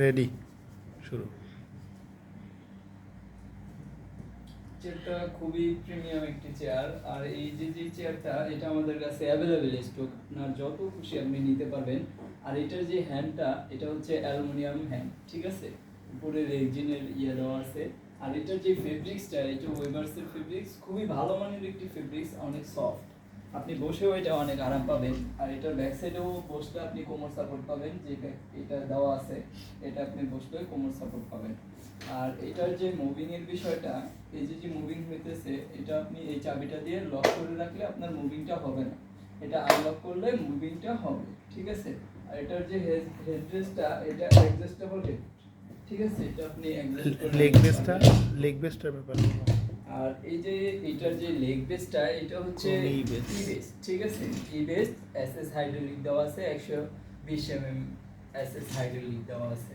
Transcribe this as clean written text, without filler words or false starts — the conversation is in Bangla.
রেডি, শুরু। চেয়ারটা খুবই প্রিমিয়াম একটি চেয়ার। আর এই যে চেয়ারটা, এটা আমাদের কাছে অ্যাভেলেবেল স্টক, আপনার যত খুশি আপনি নিতে পারবেন। আর এটার যে হ্যান্ডটা, এটা হচ্ছে অ্যালুমিনিয়াম হ্যান্ড, ঠিক আছে। উপরে রেজিনের দেওয়া আছে। আর এটার যে ফেব্রিক্সটা, এটা ওয়েভার্সের ফেব্রিক্স, খুবই ভালো মানের একটি ফেব্রিক্স, অনেক সফট। আপনি বসেও এটা অনেক আরাম পাবেন। আর এটার ব্যাক সাইডেও বসলে আপনি কোমর সাপোর্ট পাবেন, যে এটা দেওয়া আছে, এটা আপনি বসলে কোমর সাপোর্ট পাবেন। আর এটার যে মুভিং এর বিষয়টা, এই যে মুভিং হইতেছে, এটা আপনি এই চাবিটা দিয়ে লক করে রাখলে আপনার মুভিংটা হবে না, এটা আনলক করলে মুভিংটা হবে, ঠিক আছে। আর এটার যে হেডরেস্টটা, এটা অ্যাডজাস্টেবল হেড, ঠিক আছে। এটা আপনি অ্যাডজাস্ট করে লেগ বেসটার ব্যাপার। আর এই যে এটার যে লেগ বেসটা, এটা হচ্ছে ই বেস, ঠিক আছে। ই বেস এসএস হাইড্রোলিক দেওয়া আছে, 120 mm এসএস হাইড্রোলিক দেওয়া আছে।